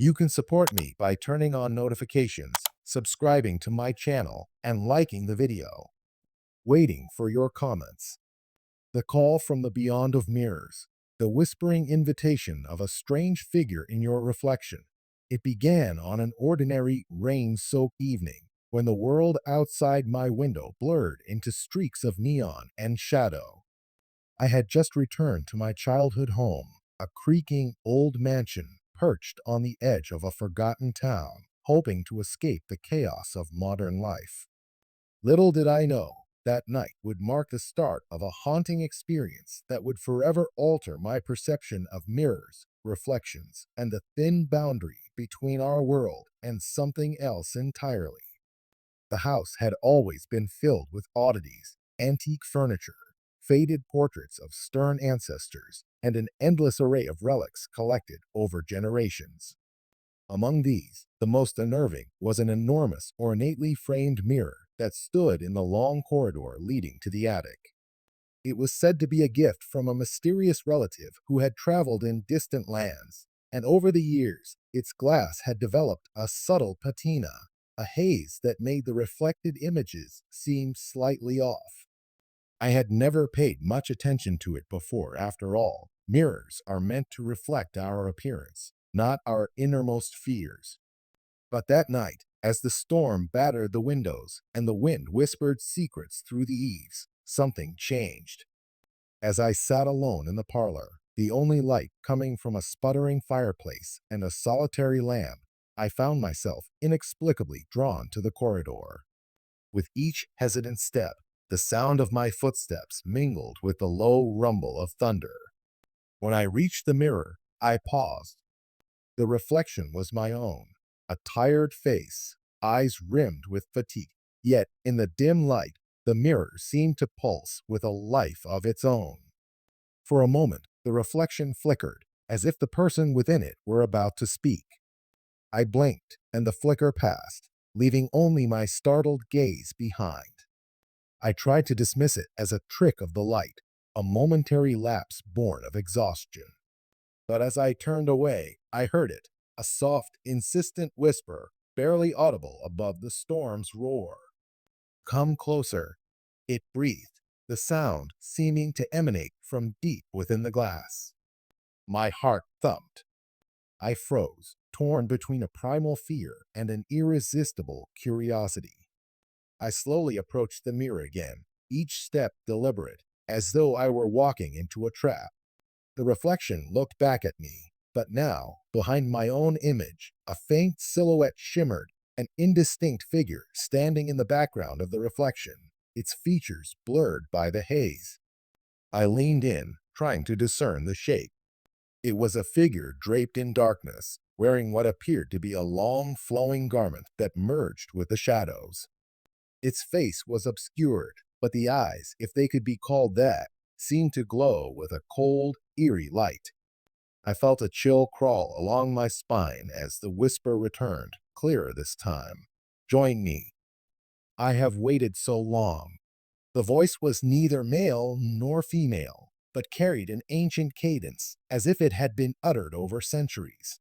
You can support me by turning on notifications, subscribing to my channel, and liking the video. Waiting for your comments. The call from the beyond of mirrors. The whispering invitation of a strange figure in your reflection. It began on an ordinary, rain-soaked evening when the world outside my window blurred into streaks of neon and shadow. I had just returned to my childhood home, a creaking old mansion perched on the edge of a forgotten town, hoping to escape the chaos of modern life. Little did I know that night would mark the start of a haunting experience that would forever alter my perception of mirrors, reflections, and the thin boundary between our world and something else entirely. The house had always been filled with oddities, antique furniture, faded portraits of stern ancestors, and an endless array of relics collected over generations. Among these, the most unnerving was an enormous, ornately framed mirror that stood in the long corridor leading to the attic. It was said to be a gift from a mysterious relative who had traveled in distant lands, and over the years, its glass had developed a subtle patina, a haze that made the reflected images seem slightly off. I had never paid much attention to it before. After all, mirrors are meant to reflect our appearance, not our innermost fears. But that night, as the storm battered the windows and the wind whispered secrets through the eaves, something changed. As I sat alone in the parlor, the only light coming from a sputtering fireplace and a solitary lamp, I found myself inexplicably drawn to the corridor. With each hesitant step, the sound of my footsteps mingled with the low rumble of thunder. When I reached the mirror, I paused. The reflection was my own, a tired face, eyes rimmed with fatigue. Yet, in the dim light, the mirror seemed to pulse with a life of its own. For a moment, the reflection flickered, as if the person within it were about to speak. I blinked, and the flicker passed, leaving only my startled gaze behind. I tried to dismiss it as a trick of the light, a momentary lapse born of exhaustion. But as I turned away, I heard it, a soft, insistent whisper, barely audible above the storm's roar. "Come closer," it breathed, the sound seeming to emanate from deep within the glass. My heart thumped. I froze, torn between a primal fear and an irresistible curiosity. I slowly approached the mirror again, each step deliberate, as though I were walking into a trap. The reflection looked back at me, but now, behind my own image, a faint silhouette shimmered, an indistinct figure standing in the background of the reflection, its features blurred by the haze. I leaned in, trying to discern the shape. It was a figure draped in darkness, wearing what appeared to be a long, flowing garment that merged with the shadows. Its face was obscured, but the eyes, if they could be called that, seemed to glow with a cold, eerie light. I felt a chill crawl along my spine as the whisper returned, clearer this time. "Join me. I have waited so long." The voice was neither male nor female, but carried an ancient cadence, as if it had been uttered over centuries.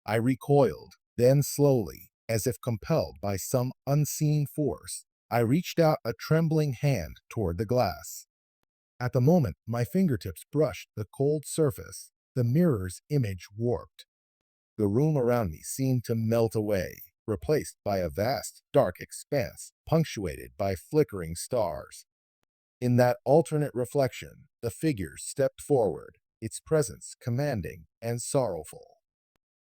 I recoiled, then slowly, as if compelled by some unseen force, I reached out a trembling hand toward the glass. At the moment my fingertips brushed the cold surface, the mirror's image warped. The room around me seemed to melt away, replaced by a vast, dark expanse punctuated by flickering stars. In that alternate reflection, the figure stepped forward, its presence commanding and sorrowful.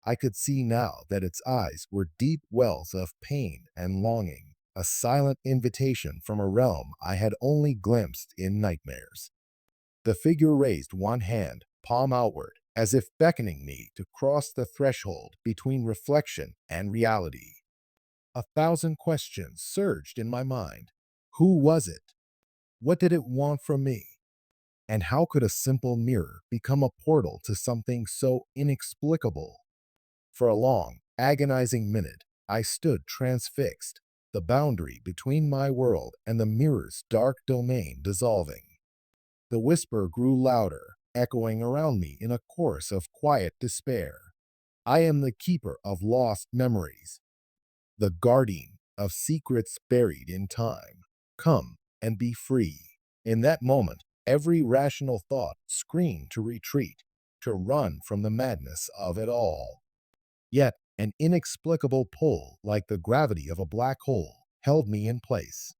I could see now that its eyes were deep wells of pain and longing, a silent invitation from a realm I had only glimpsed in nightmares. The figure raised one hand, palm outward, as if beckoning me to cross the threshold between reflection and reality. A thousand questions surged in my mind. Who was it? What did it want from me? And how could a simple mirror become a portal to something so inexplicable? For a long, agonizing minute, I stood transfixed, the boundary between my world and the mirror's dark domain dissolving. The whisper grew louder, echoing around me in a chorus of quiet despair. I am the keeper of lost memories, the guardian of secrets buried in time. Come and be free. In that moment, every rational thought screamed to retreat, to run from the madness of it all. Yet, an inexplicable pull, like the gravity of a black hole, held me in place.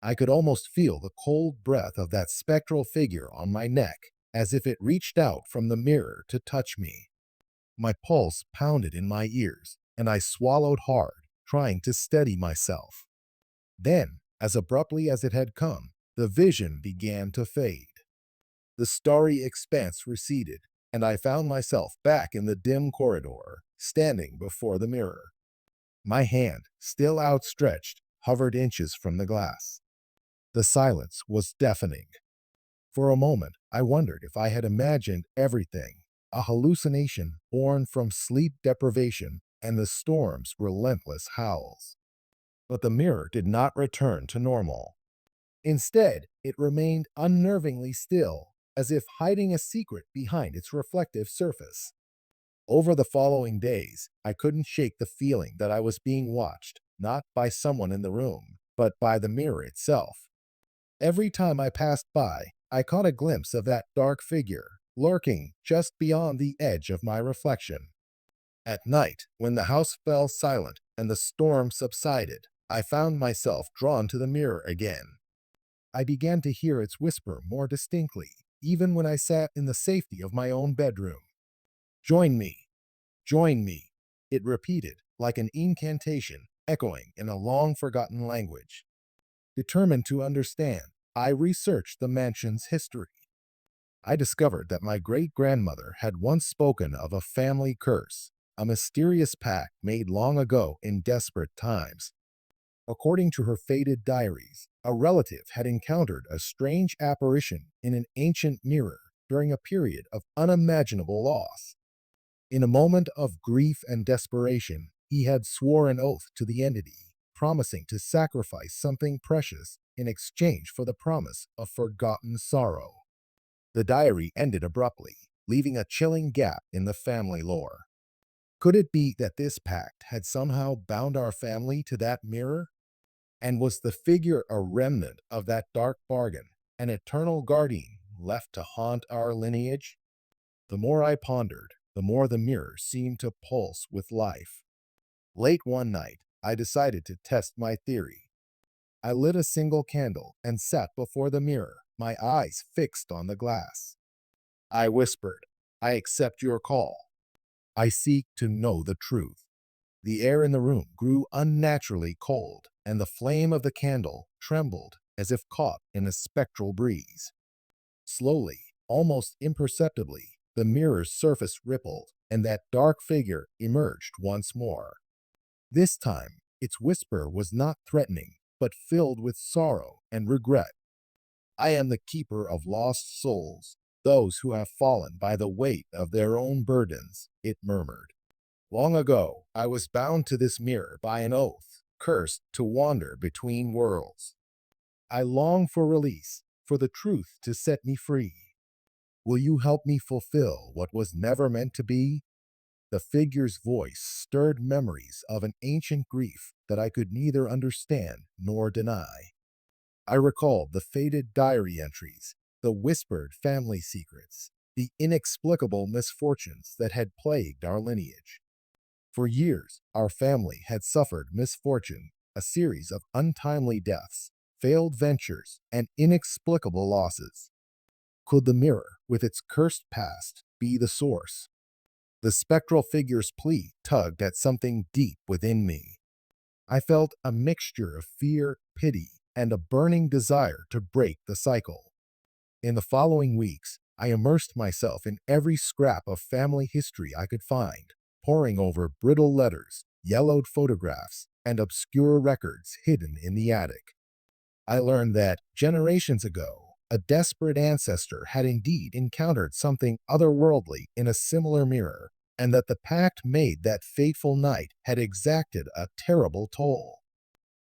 I could almost feel the cold breath of that spectral figure on my neck, as if it reached out from the mirror to touch me. My pulse pounded in my ears, and I swallowed hard, trying to steady myself. Then, as abruptly as it had come, the vision began to fade. The starry expanse receded, and I found myself back in the dim corridor, standing before the mirror. My hand, still outstretched, hovered inches from the glass. The silence was deafening. For a moment, I wondered if I had imagined everything, a hallucination born from sleep deprivation and the storm's relentless howls. But the mirror did not return to normal. Instead, it remained unnervingly still, as if hiding a secret behind its reflective surface. Over the following days, I couldn't shake the feeling that I was being watched, not by someone in the room, but by the mirror itself. Every time I passed by, I caught a glimpse of that dark figure, lurking just beyond the edge of my reflection. At night, when the house fell silent and the storm subsided, I found myself drawn to the mirror again. I began to hear its whisper more distinctly, even when I sat in the safety of my own bedroom. Join me, join me, it repeated, like an incantation, echoing in a long forgotten language. Determined to understand, I researched the mansion's history. I discovered that my great-grandmother had once spoken of a family curse, a mysterious pact made long ago in desperate times. According to her faded diaries, a relative had encountered a strange apparition in an ancient mirror during a period of unimaginable loss. In a moment of grief and desperation, he had sworn an oath to the entity, promising to sacrifice something precious in exchange for the promise of forgotten sorrow. The diary ended abruptly, leaving a chilling gap in the family lore. Could it be that this pact had somehow bound our family to that mirror? And was the figure a remnant of that dark bargain, an eternal guardian left to haunt our lineage? The more I pondered, the more the mirror seemed to pulse with life. Late one night, I decided to test my theory. I lit a single candle and sat before the mirror, my eyes fixed on the glass. I whispered, I accept your call. I seek to know the truth. The air in the room grew unnaturally cold, and the flame of the candle trembled as if caught in a spectral breeze. Slowly, almost imperceptibly, the mirror's surface rippled, and that dark figure emerged once more. This time, its whisper was not threatening, but filled with sorrow and regret. I am the keeper of lost souls, those who have fallen by the weight of their own burdens, it murmured. Long ago, I was bound to this mirror by an oath, cursed to wander between worlds. I long for release, for the truth to set me free. Will you help me fulfill what was never meant to be? The figure's voice stirred memories of an ancient grief that I could neither understand nor deny. I recalled the faded diary entries, the whispered family secrets, the inexplicable misfortunes that had plagued our lineage. For years, our family had suffered misfortune, a series of untimely deaths, failed ventures, and inexplicable losses. Could the mirror, with its cursed past, be the source? The spectral figure's plea tugged at something deep within me. I felt a mixture of fear, pity, and a burning desire to break the cycle. In the following weeks, I immersed myself in every scrap of family history I could find, poring over brittle letters, yellowed photographs, and obscure records hidden in the attic. I learned that, generations ago, a desperate ancestor had indeed encountered something otherworldly in a similar mirror, and that the pact made that fateful night had exacted a terrible toll.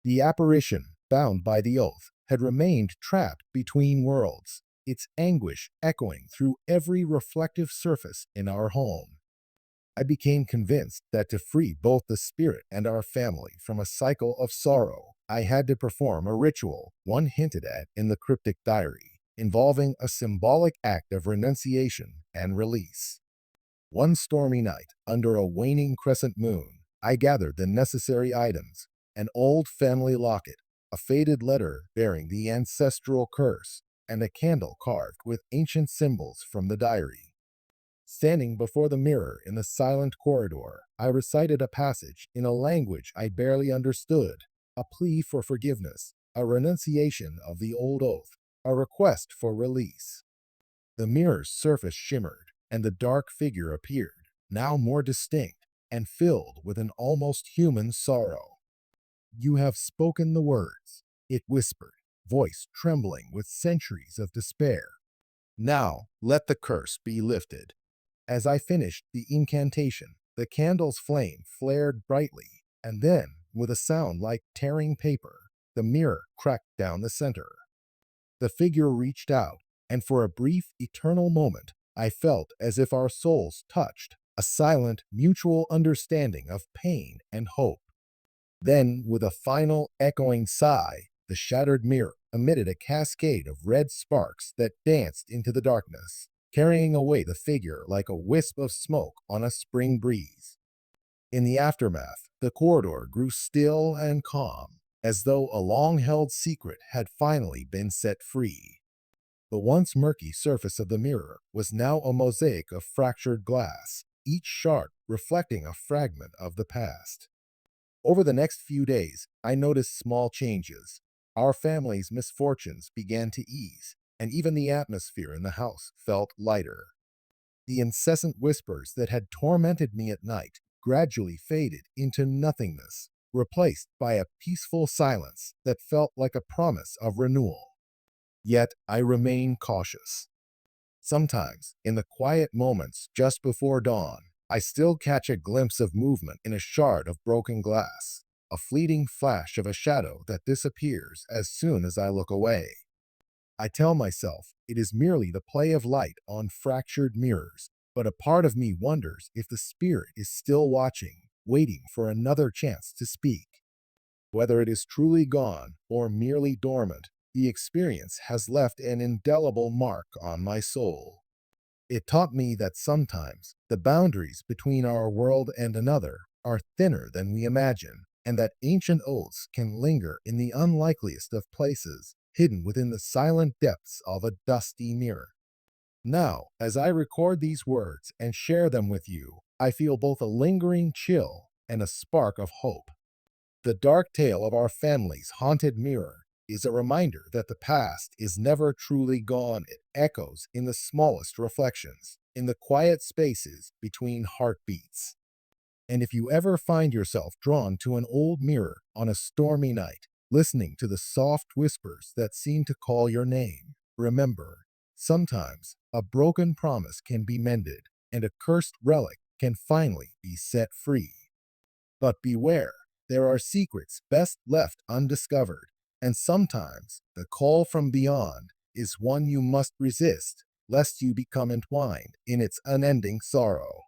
The apparition, bound by the oath, had remained trapped between worlds, its anguish echoing through every reflective surface in our home. I became convinced that to free both the spirit and our family from a cycle of sorrow, I had to perform a ritual one hinted at in the cryptic diary, involving a symbolic act of renunciation and release. One stormy night, under a waning crescent moon, I gathered the necessary items: an old family locket, a faded letter bearing the ancestral curse, and a candle carved with ancient symbols from the diary. Standing before the mirror in the silent corridor, I recited a passage in a language I barely understood, a plea for forgiveness, a renunciation of the old oath, a request for release. The mirror's surface shimmered, and the dark figure appeared, now more distinct and filled with an almost human sorrow. "You have spoken the words," it whispered, voice trembling with centuries of despair. "Now let the curse be lifted." As I finished the incantation, the candle's flame flared brightly, and then, with a sound like tearing paper, the mirror cracked down the center. The figure reached out, and for a brief, eternal moment, I felt as if our souls touched, a silent, mutual understanding of pain and hope. Then, with a final, echoing sigh, the shattered mirror emitted a cascade of red sparks that danced into the darkness, carrying away the figure like a wisp of smoke on a spring breeze. In the aftermath, the corridor grew still and calm, as though a long-held secret had finally been set free. The once murky surface of the mirror was now a mosaic of fractured glass, each shard reflecting a fragment of the past. Over the next few days, I noticed small changes. Our family's misfortunes began to ease, and even the atmosphere in the house felt lighter. The incessant whispers that had tormented me at night gradually faded into nothingness, replaced by a peaceful silence that felt like a promise of renewal. Yet I remain cautious. Sometimes, in the quiet moments just before dawn, I still catch a glimpse of movement in a shard of broken glass, a fleeting flash of a shadow that disappears as soon as I look away. I tell myself it is merely the play of light on fractured mirrors, but a part of me wonders if the spirit is still watching, waiting for another chance to speak. Whether it is truly gone or merely dormant, the experience has left an indelible mark on my soul. It taught me that sometimes the boundaries between our world and another are thinner than we imagine, and that ancient oaths can linger in the unlikeliest of places, hidden within the silent depths of a dusty mirror. Now, as I record these words and share them with you, I feel both a lingering chill and a spark of hope. The dark tale of our family's haunted mirror is a reminder that the past is never truly gone. It echoes in the smallest reflections, in the quiet spaces between heartbeats. And if you ever find yourself drawn to an old mirror on a stormy night, listening to the soft whispers that seem to call your name, remember, sometimes a broken promise can be mended, and a cursed relic can finally be set free. But beware, there are secrets best left undiscovered, and sometimes the call from beyond is one you must resist, lest you become entwined in its unending sorrow.